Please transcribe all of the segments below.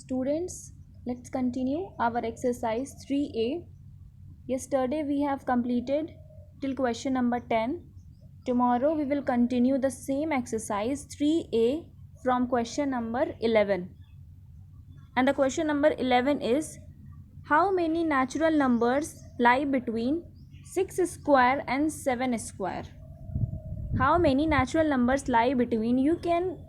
Students, let's continue our exercise 3A. Yesterday we have completed till question number 10. Tomorrow we will continue the same exercise 3A from question number 11. And the question number 11 is, how many natural numbers lie between 6 square and 7 square? How many natural numbers lie between? You can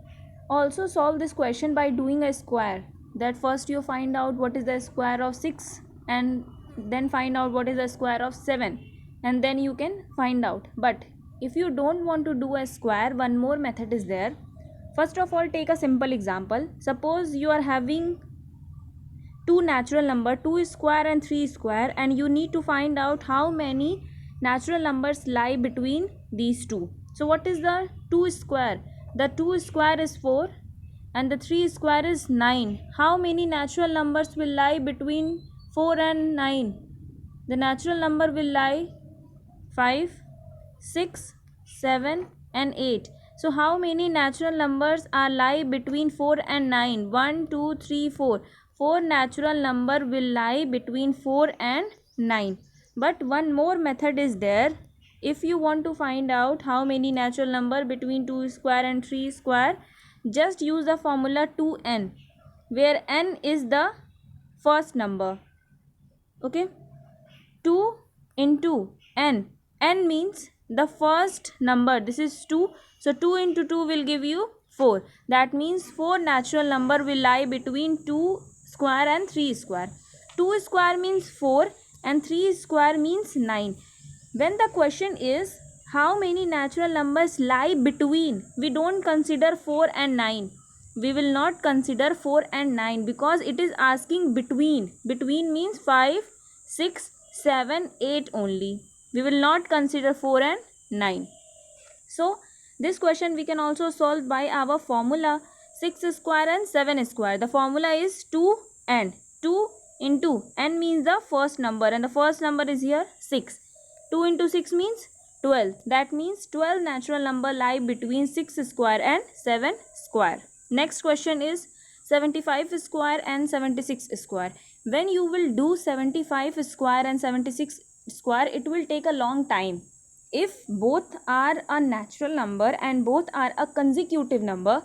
also solve this question by doing a square. That first you find out what is the square of 6 and then find out what is the square of 7, and then you can find out. But if you don't want to do a square, one more method is there. First of all, take a simple example. Suppose you are having two natural number, 2 square and 3 square, and you need to find out how many natural numbers lie between these two. So what is the 2 square? The 2 square is 4 and the 3 square is 9. How many natural numbers will lie between 4 and 9? The natural number will lie 5, 6, 7 and 8. So how many natural numbers are lie between 4 and 9? 1, 2, 3, 4. 4 natural number will lie between 4 and 9. But one more method is there. If you want to find out how many natural number between 2 square and 3 square, just use the formula 2n, where n is the first number. Okay, 2 into n. N means the first number. This is 2. So 2 into 2 will give you 4. That means 4 natural number will lie between 2 square and 3 square. 2 square means 4 and 3 square means 9. When the question is how many natural numbers lie between, we don't consider 4 and 9. We will not consider 4 and 9 because it is asking between. Between means 5, 6, 7, 8 only. We will not consider 4 and 9. So this question we can also solve by our formula 6 square and 7 square. The formula is 2n. 2 into n means the first number, and the first number is here 6. 2 into 6 means 12. That means 12 natural number lie between 6 square and 7 square. Next question is 75 square and 76 square. When you will do 75 square and 76 square, it will take a long time. If both are a natural number and both are a consecutive number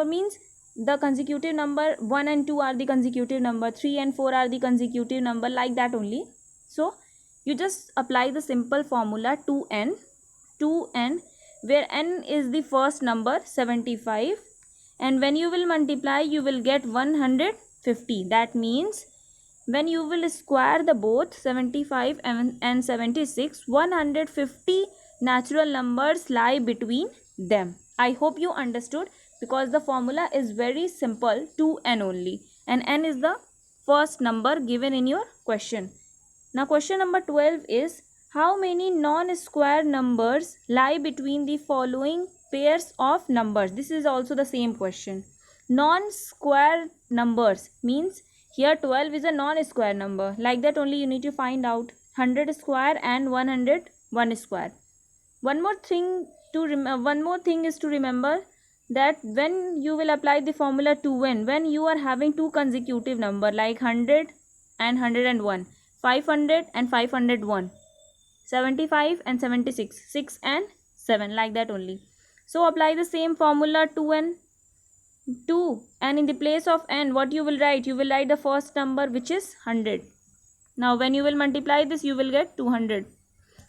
means the consecutive number 1 and 2 are the consecutive number, 3 and 4 are the consecutive number, like that only. So you just apply the simple formula 2n, where n is the first number 75, and when you will multiply you will get 150. That means when you will square the both 75 and 76, 150 natural numbers lie between them. I hope you understood, because the formula is very simple, 2n only, and n is the first number given in your question. Now question number 12 is, how many non-square numbers lie between the following pairs of numbers? This is also the same question. Non-square numbers means here 12 is a non-square number. Like that only you need to find out 100 square and 101 square. One more thing is to remember that when you will apply the formula 2n, when you are having two consecutive number like 100 and 101, 500 and 501, 75 and 76, 6 and 7, like that only. So apply the same formula 2n, 2, and in the place of n, what you will write? You will write the first number, which is 100. Now when you will multiply this, you will get 200.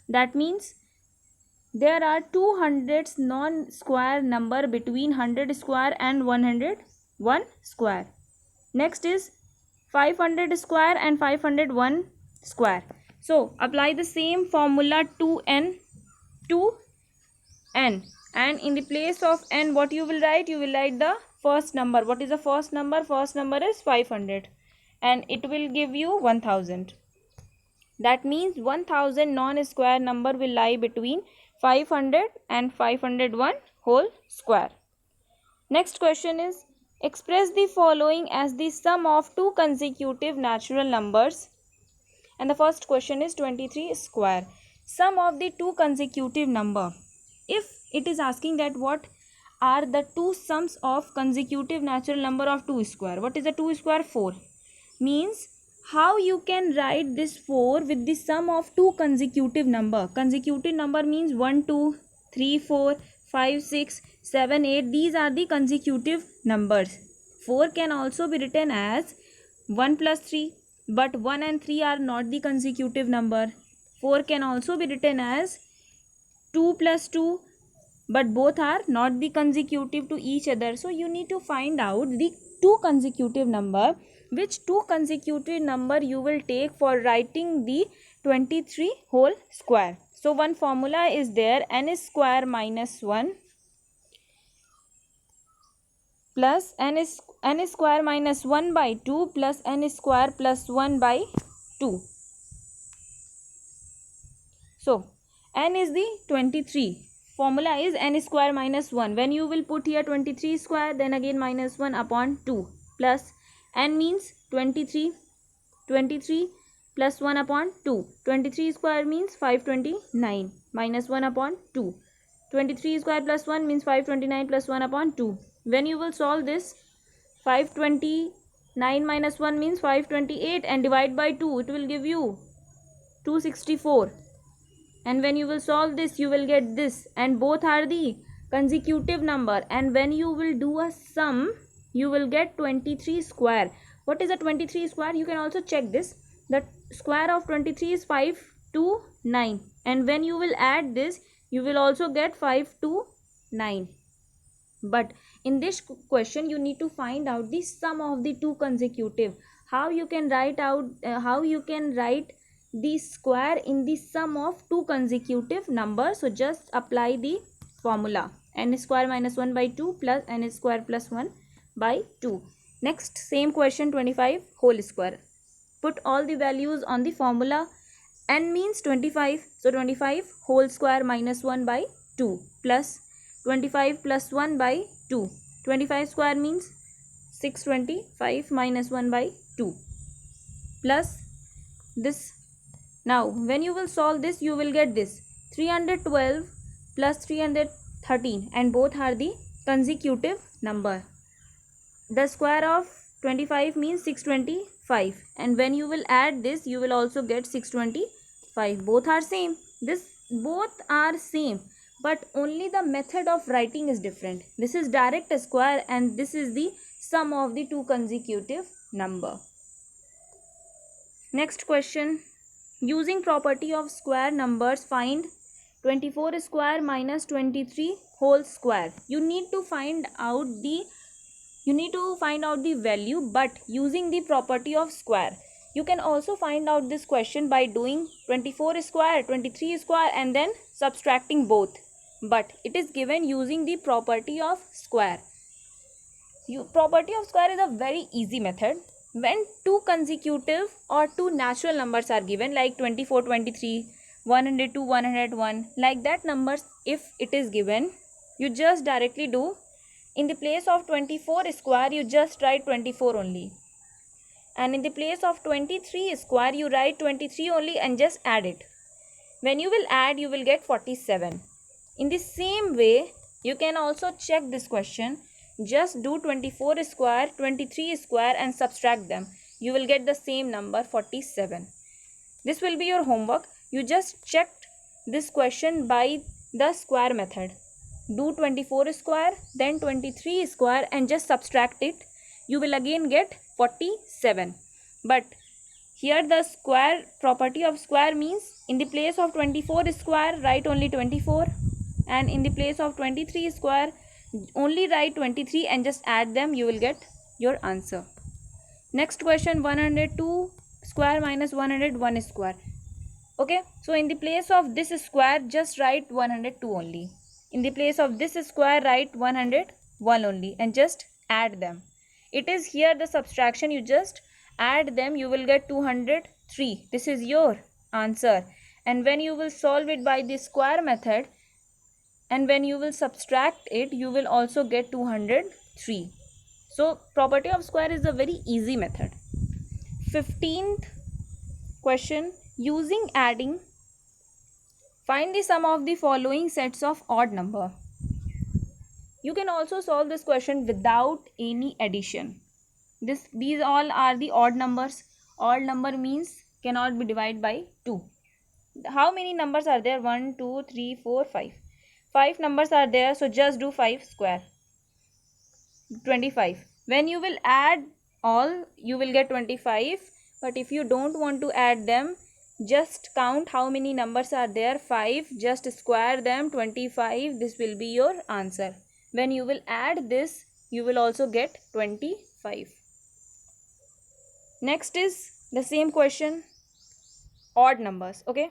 That means there are 200 non-square number between 100 square and 101 square. Next is 500 square and 501 square. So apply the same formula 2n, and in the place of n, what you will write? You will write the first number. What is the first number? First number is 500, and it will give you 1000. That means 1000 non-square number will lie between 500 and 501 whole square. Next question is, express the following as the sum of two consecutive natural numbers. And the first question is 23 square. Sum of the two consecutive number. If it is asking that what are the two sums of consecutive natural number of 2 square. What is the 2 square? 4. Means how you can write this 4 with the sum of two consecutive number. Consecutive number means 1 2 3 4 5 6 7 8. These are the consecutive numbers. 4 can also be written as 1 plus 3, but 1 and 3 are not the consecutive number. 4 can also be written as 2 plus 2, but both are not the consecutive to each other. So you need to find out the two consecutive number. Which two consecutive number you will take for writing the 23 whole square. So one formula is there, n square minus 1 plus n square minus 1 by 2 plus n square plus 1 by 2. So n is the 23. Formula is n square minus 1. When you will put here 23 square, then again minus 1 upon 2 plus n means 23. 23 plus 1 upon 2. 23 square means 529 minus 1 upon 2. 23 square plus 1 means 529 plus 1 upon 2. When you will solve this, 529 minus 1 means 528 and divide by 2, it will give you 264. And when you will solve this, you will get this, and both are the consecutive number. And when you will do a sum, you will get 23 square. What is a 23 square? You can also check this. The square of 23 is 529, and when you will add this, you will also get 529. But in this question, you need to find out the sum of the two consecutive. How you can write the square in the sum of two consecutive numbers? So just apply the formula, n square minus 1 by 2 plus n square plus 1 by 2. Next, same question, 25 whole square. Put all the values on the formula. N means 25, so 25 whole square minus 1 by 2 plus 25 plus 1 by 2. 25 square means 625 minus 1 by 2 plus this. Now when you will solve this, you will get this 312 plus 313, and both are the consecutive number. The square of 25 means 625, and when you will add this, you will also get 625. Both are same. Both are same, but only the method of writing is different. This is direct square, and this is the sum of the two consecutive number. Next question. Using property of square numbers, find 24 square minus 23 whole square. You need to find out the value, but using the property of square. You can also find out this question by doing 24 square, 23 square, and then subtracting both. But it is given using the property of square. Property of square is a very easy method. When two consecutive or two natural numbers are given, like 24, 23, 102, 101, like that numbers, if it is given, you just directly do. In the place of 24 square, you just write 24 only. And in the place of 23 square, you write 23 only and just add it. When you will add, you will get 47. In the same way, you can also check this question. Just do 24 square, 23 square and subtract them. You will get the same number, 47. This will be your homework. You just checked this question by the square method. Do 24 square, then 23 square and just subtract it. You will again get 47. But here the square property of square means in the place of 24 square, write only 24. And in the place of 23 square, only write 23 and just add them. You will get your answer. Next question, 102 square minus 101 square. Okay, so in the place of this square, just write 102 only. In the place of this square, write 101 only and just add them. It is here the subtraction. You just add them. You will get 203. This is your answer. And when you will solve it by the square method, and when you will subtract it, you will also get 203. So property of square is a very easy method. 15th question, using adding, find the sum of the following sets of odd number. You can also solve this question without any addition. These all are the odd numbers. Odd number means cannot be divided by 2. How many numbers are there? 1, 2, 3, 4, 5. 5 numbers are there, so just do 5 square. 25. When you will add all, you will get 25. But if you don't want to add them, just count how many numbers are there. 5. Just square them. 25. This will be your answer. When you will add this, you will also get 25. Next is the same question, odd numbers. Okay.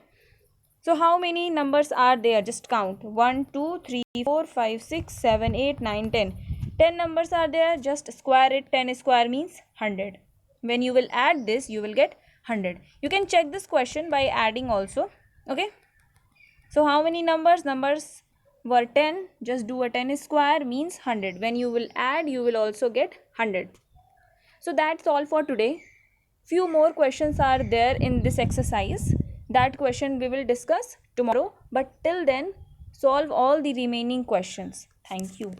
So how many numbers are there? Just count. 1, 2, 3, 4, 5, 6, 7, 8, 9, 10. 10 numbers are there. Just square it. 10 square means 100. When you will add this, you will get 100. You can check this question by adding also. Okay. So how many numbers? Numbers were 10. Just do a 10 square means 100. When you will add, you will also get 100. So that's all for today. Few more questions are there in this exercise. That question we will discuss tomorrow. But till then, solve all the remaining questions. Thank you.